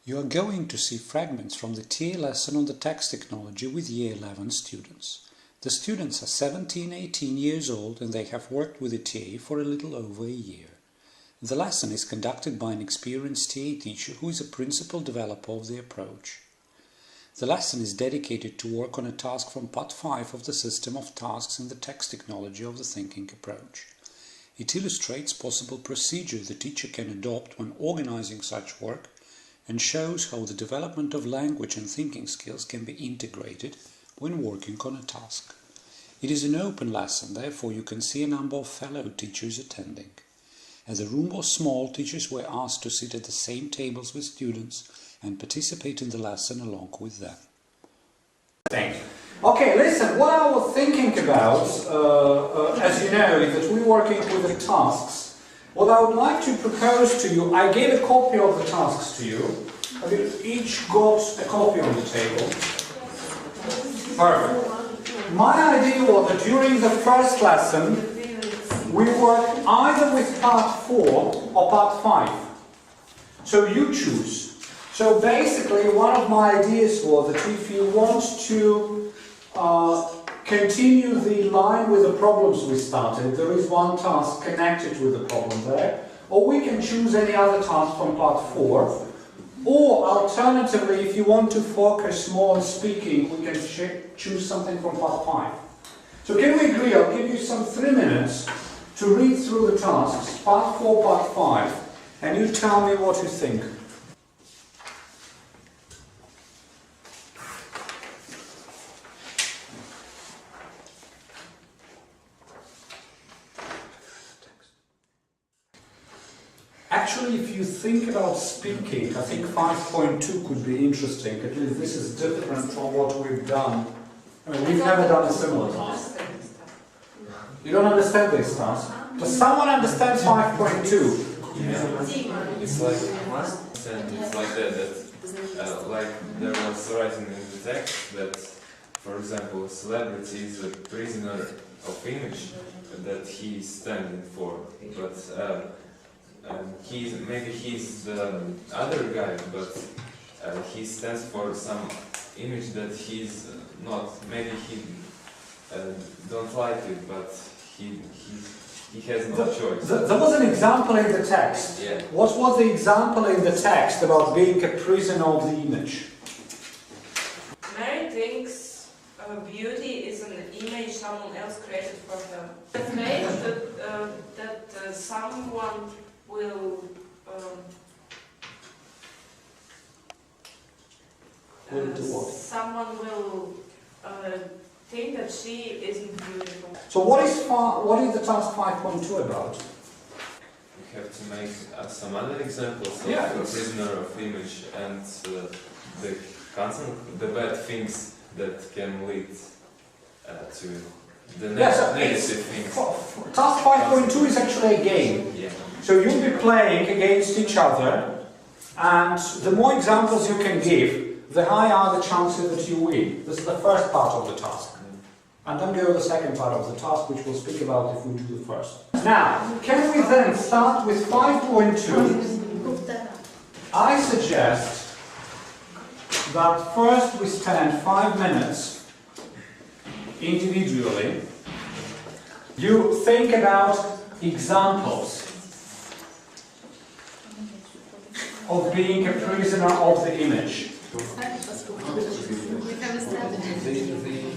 You are going to see fragments from the TA lesson on the text technology with Year 11 students. The students are 17-18 years old and they have worked with the TA for a little over a year. The lesson is conducted by an experienced TA teacher who is a principal developer of the approach. The lesson is dedicated to work on a task from Part 5 of the system of tasks in the text technology of the thinking approach. It illustrates possible procedures the teacher can adopt when organizing such work and shows how the development of language and thinking skills can be integrated when working on a task. It is an open lesson, therefore you can see a number of fellow teachers attending. As the room was small, teachers were asked to sit at the same tables with students and participate in the lesson along with them. Okay, listen, what I was thinking about, as you know, is that we're working with the tasks. What I would like to propose to you, I gave a copy of the tasks to you. Have you each got a copy on the table? Perfect. My idea was that during the first lesson, we work either with Part 4 or Part 5. So you choose. So basically, one of my ideas was that if you want to continue the line with the problems we started, there is one task connected with the problem there, or we can choose any other task from Part 4, or alternatively, if you want to focus more on speaking, we can choose something from Part 5. So can we agree? I'll give you some 3 minutes to read through the tasks, Part 4, Part 5, and you tell me what you think. Actually, if you think about speaking, I think 5.2 could be interesting. At least this is different from what we've done. I mean, we've never done a similar task. You don't understand this task? Does someone understand 5.2? Yeah. It's like that, like there was writing in the text that, for example, a celebrity is a prisoner of image that he is standing for, but maybe he's the other guy, but he stands for some image that he's not. Maybe he don't like it, but he has no choice. There was an example in the text. Yeah. What was the example in the text about being a prisoner of the image? Mary thinks beauty is an image someone else created for her. Afraid that someone will someone will think that she isn't beautiful. So what is the task 5.2 about? We have to make some other examples of a prisoner of image and the constant, the bad things that can lead to the negative things. Task 5.2 is actually a game. Yeah. So you'll be playing against each other, and the more examples you can give, the higher are the chances that you win. This is the first part of the task. And then go to the second part of the task, which we'll speak about if we do the first. Now, can we then start with 5.2? I suggest that first we spend 5 minutes individually. You think about examples of being a prisoner of the image.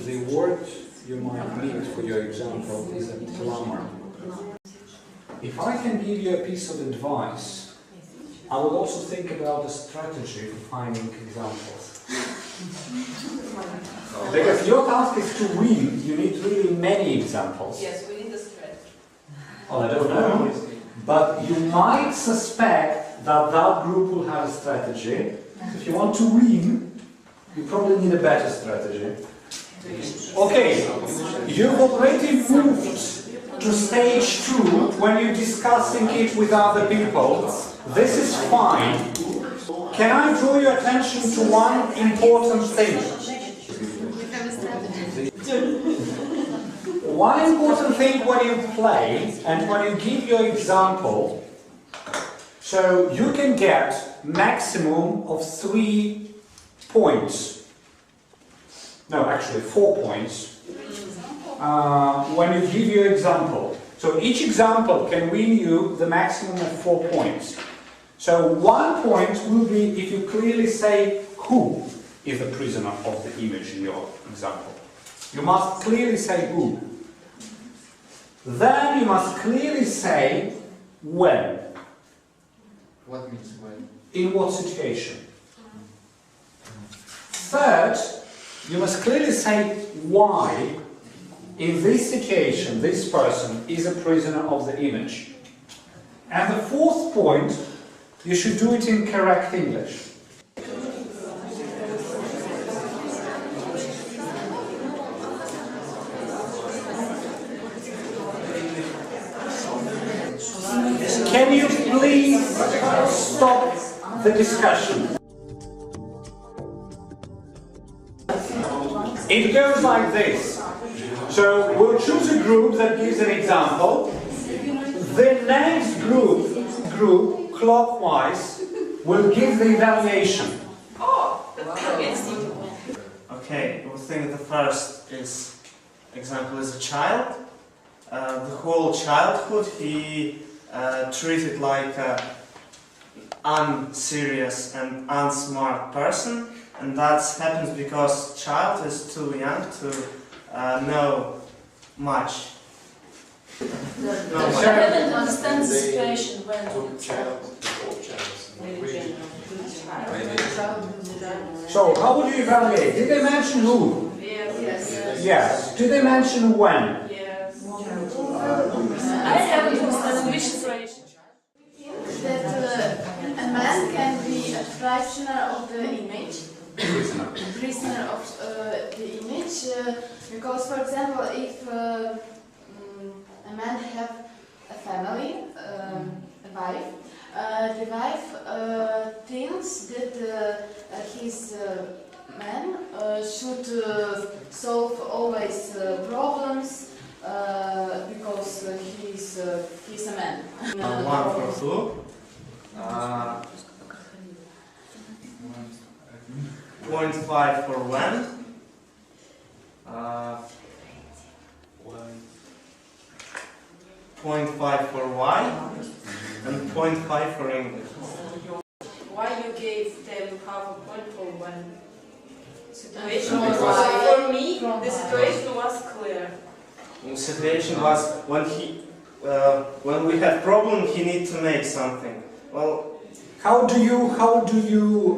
The word you might need for your example is a plumber. If I can give you a piece of advice, I would also think about a strategy for finding examples. Because your task is to win, you need really many examples. Yes, we need a strategy. Well, I don't know, but you might suspect that that group will have a strategy. If you want to win, you probably need a better strategy. Okay, you've already moved to stage 2 when you're discussing it with other people. This is fine. Can I draw your attention to one important thing? One important thing when you play and when you give your example, so So you can get maximum of 3 points. No, actually 4 points. When you give your example. So each example can win you the maximum of 4 points. So 1 point will be if you clearly say who is the prisoner of the image in your example. You must clearly say who. Then you must clearly say when. What means when? In what situation. Third, you must clearly say why in this situation this person is a prisoner of the image. And the fourth point, you should do it in correct English. Can you please stop the discussion? It goes like this. So we'll choose a group that gives an example. The next group clockwise will give the evaluation. Okay, we think the first example is a child. The whole childhood he treated like an unserious and unsmart person, and that happens because child is too young to know much. I haven't understand the situation when So how would you evaluate? Did they mention who? Yes. Yes. Did they mention when? Yes. I haven't understand which situation. That a man can be a prisoner of the image, prisoner of the image, because, for example, if a man have a family, a wife, the wife thinks that his man should solve always problems because he's a man. 1 for 2. 0.5 for when. 0.5 for why. And 0.5 for English. Why you gave them half a point for one situation? Because For me, the situation was clear. The situation was when we have problem, he needs to make something. Well, How do you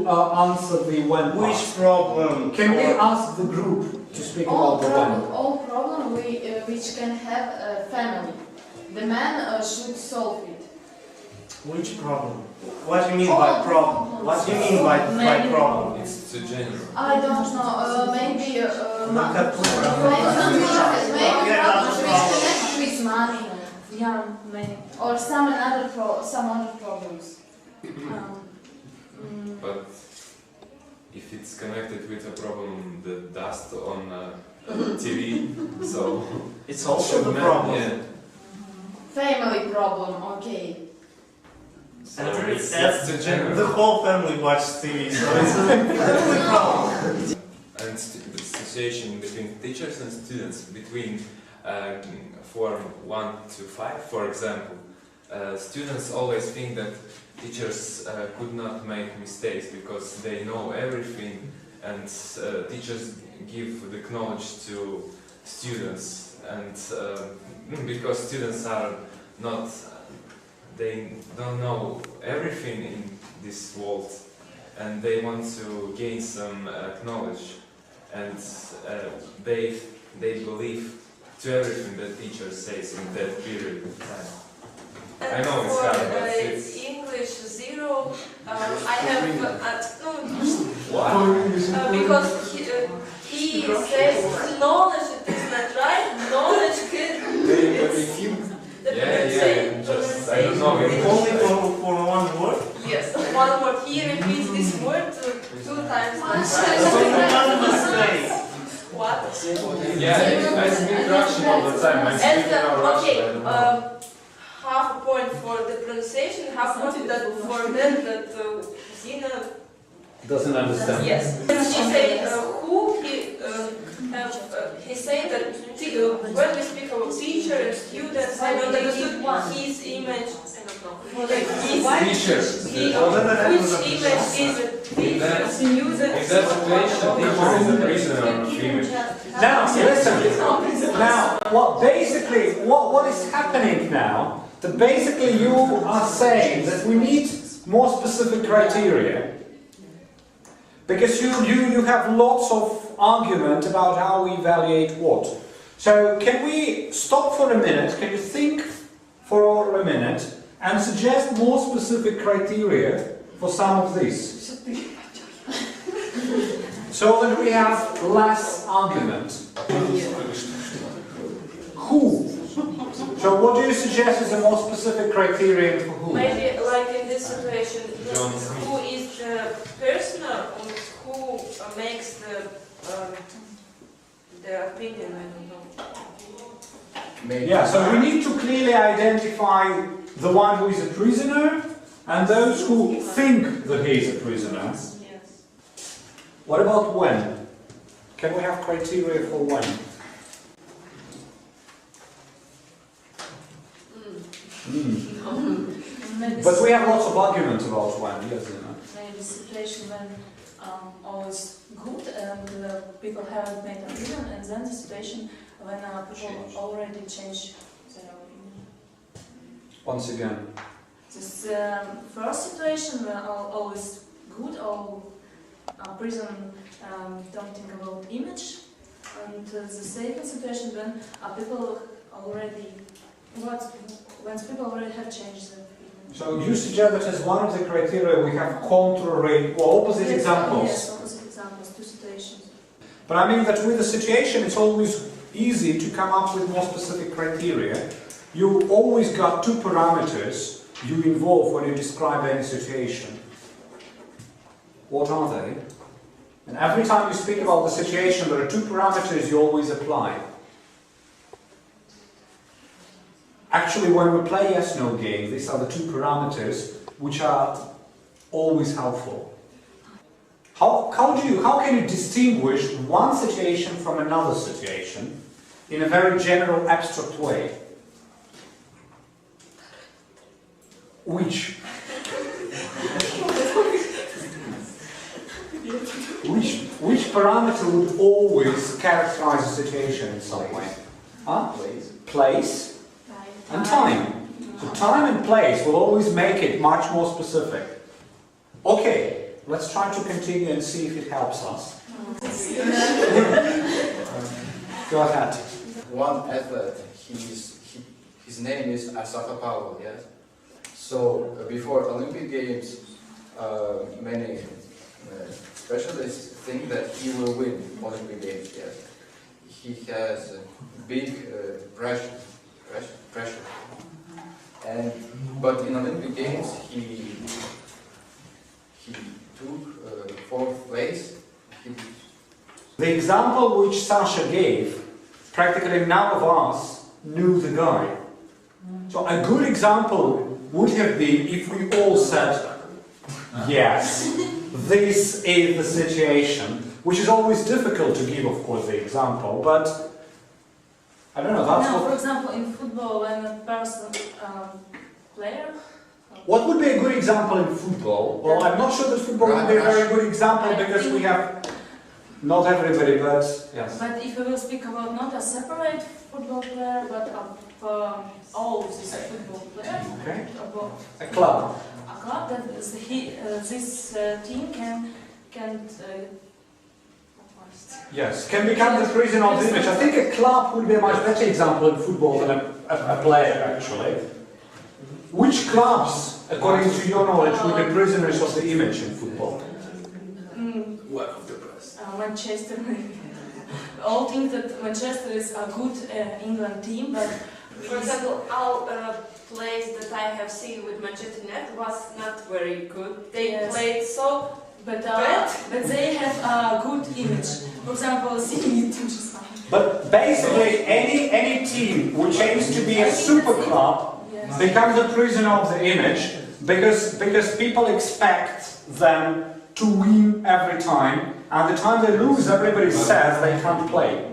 answer the when part? which problem? Can we ask the group to speak about the when? All problem which can have a family, the man should solve it. Which problem? What do you mean by problem? What do you mean by problem? It's too general. I don't know. Maybe Look at maybe problem with money. Yeah, maybe. Or some other problems. But if it's connected with a problem, the dust on TV, so It's also the problem. Yeah. Family problem. Okay. So it's too general. The whole family watches TV, so it's a family problem. And the situation between teachers and students, between form 1 to 5, for example, students always think that teachers could not make mistakes because they know everything, and teachers give the knowledge to students, and because students are not, they don't know everything in this world, and they want to gain some knowledge, and they believe to everything that teacher says in that period of time. I know it's hard, but it's English 0. I have why? because he says knowledge it is not right. Knowledge could. Yeah, just I don't know. Only for one word? Yes, one word. He repeats this word 2 times. Another mistake. What? Yeah, I speak Russian all the time. I'm speaking Russian. Okay, half half a point for the pronunciation, half a point that for them that Zina Doesn't understand. yes. She said who he said that when we speak about teacher and students, I don't understood his image. Like Teacher. which image is it? In that Use it. situation, teacher is a prisoner of image. Now, listen. Now, what is happening now? That basically you are saying that we need more specific criteria, because you have lots of argument about how we evaluate what. So can we stop for a minute? Can you think for a minute and suggest more specific criteria for some of these? So that we have less argument. Who? So what do you suggest is a more specific criterion for who? Maybe like in this situation, who is the person or who makes the opinion, I don't know. Maybe. Yeah, so we need to clearly identify the one who is a prisoner and those who think that he is a prisoner. Yes. What about when? Can we have criteria for when? But we have lots of arguments about when, yes, you know. Maybe situation when always good and people haven't made an opinion, and then the situation when people already change their opinion. Once again. This first situation when always good, all prison don't think about image, and the second situation when people already when people already have changed their opinion. So you suggest that as one of the criteria we have contrary or opposite examples? Yes, opposite examples, two situations. But I mean that with a situation it's always easy to come up with more specific criteria. You always got two parameters you involve when you describe any situation. What are they? And every time you speak about the situation, there are two parameters you always apply. Actually, when we play yes-no game, these are the two parameters which are always helpful. How can you distinguish one situation from another situation in a very general, abstract way? Which parameter would always characterize a situation in some way? Huh? Place and time. So time and place will always make it much more specific. Okay, let's try to continue and see if it helps us. Go ahead. One athlete, his name is Asaka Paolo, yes? So before Olympic Games, many specialists think that he will win Olympic Games, yes? He has big pressure. But in Olympic Games, he took fourth place. The example which Sasha gave, practically none of us knew the guy. So a good example would have been if we all said, yes, this is the situation, which is always difficult to give, of course, the example, but I don't know, that's For example, in football, when a person, player... What would be a good example in football? Well, I'm not sure that football would be a very good example because we have... Not everybody, but yes. But if we will speak about not a separate football player, but all these football players, Okay. about A club. a club that is this team can Yes, can become the prison of the image. I think a club would be a much better example in football than a player, actually. Which clubs, according to your knowledge, would be prisoners of the image in football? One of the best. Manchester. All think that Manchester is a good England team, but For example, all plays that I have seen with Manchester United was not very good. They Yes. played so but they have a good image. For example, City. But basically, any team which aims to be a super club becomes a prisoner of the image because people expect them to win every time, and the time they lose, everybody says they can't play.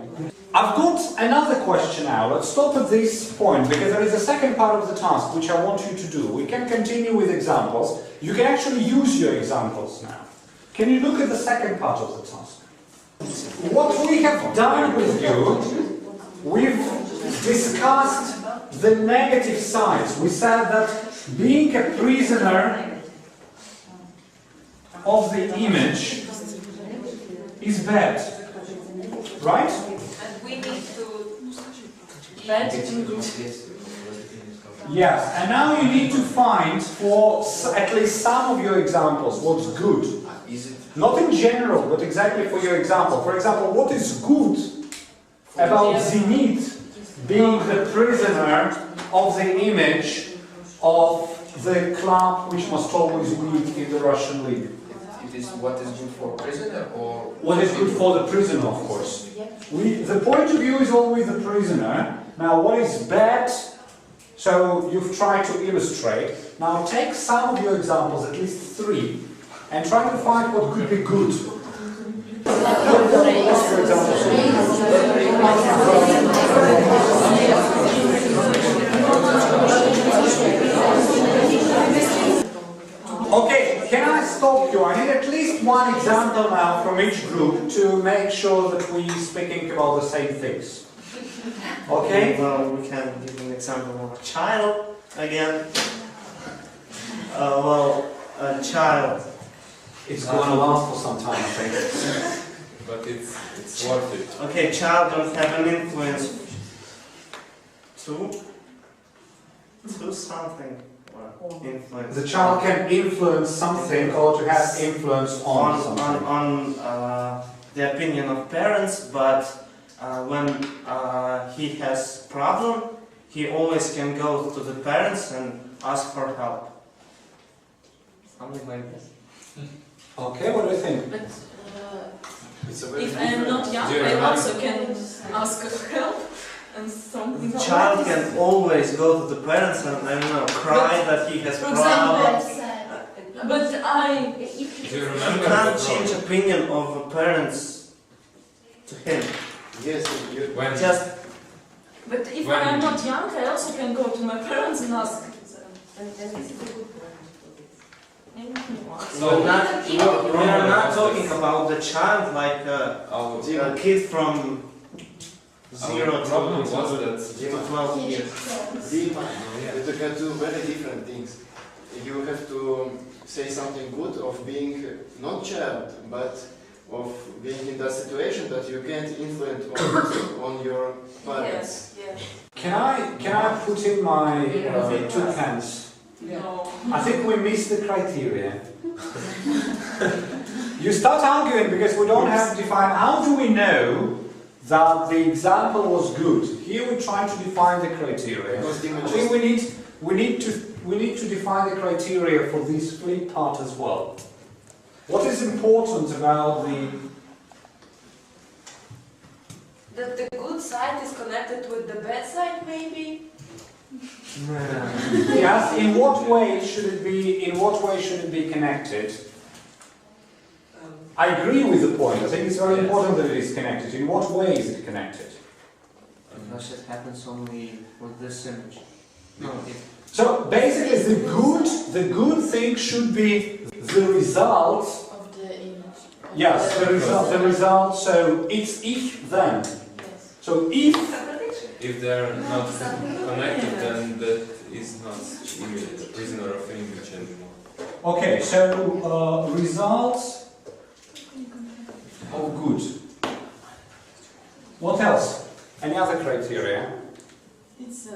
I've got another question now. Let's stop at this point because there is a second part of the task which I want you to do. We can continue with examples. You can actually use your examples now. Can you look at the second part of the task? What we have done with you, we've discussed the negative sides. We said that being a prisoner of the image is bad, right? And we need to Bad and good. Yes, and now you need to find for at least some of your examples what's good. Not in general, but exactly for your example. For example, what is good about Zenit being the prisoner of the image of the club which must always win in the Russian league? It is what is good for prisoner or... What is good for the prisoner, of course. The point of view is always the prisoner. Now, what is bad? So, you've tried to illustrate. Now, take some of your examples, at least 3, and try to find what could be good. Okay, can I stop you? I need at least one example now from each group to make sure that we're speaking about the same things. Okay? Well, we can give an example of a child again. A child. It's going to last for some time, I think. But it's worth it. Okay, child don't have an influence to something. Influence. The child can influence something or to have influence on something. On the opinion of parents, but when he has problem, he always can go to the parents and ask for help. Something like this. Okay, what do you think? But If I am not young, I also can ask for help and something. The child can always go to the parents and, I don't know, cry that he has problems. But Do you remember? You can't change opinion of parents to him. Yes, When But if I am not young, I also can go to my parents and ask. So We are not talking about the child like a kid from 0 problem was to 12 years. you can do very different things. You have to say something good of being not child, but of being in that situation that you can't influence on your parents. Yes, Can I put in my 2 pence? No. I think we missed the criteria. You start arguing because we don't have defined. How do we know that the example was good? Here we try to define the criteria. I think we need to define the criteria for this flip part as well. What is important about That the good side is connected with the bad side, maybe? Yes, in what way should it be connected? I agree with the point. I think it's very important that it is connected. In what way is it connected? Because it happens only with this image. No, So basically the good thing should be the result Of the image. yes, the result, so it's if then. Yes. So if they're not connected, then that is not image, a prisoner of image anymore. okay, so results of good. What else? Any other criteria? It's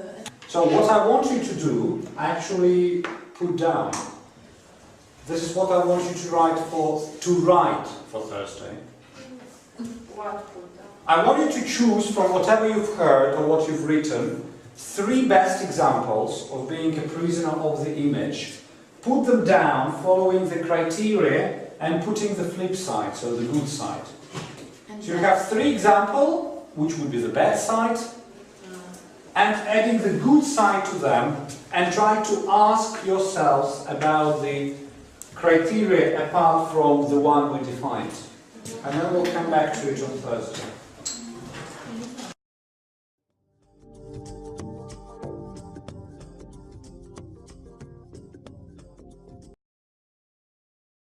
So what I want you to do, actually put down. This is what I want you to write for Thursday. What put down? I want you to choose from whatever you've heard or what you've written 3 best examples of being a prisoner of the image. Put them down following the criteria and putting the flip side, so the good side. So you have 3 examples, which would be the bad side, and adding the good side to them, and try to ask yourselves about the criteria apart from the one we defined. And then we'll come back to it on Thursday.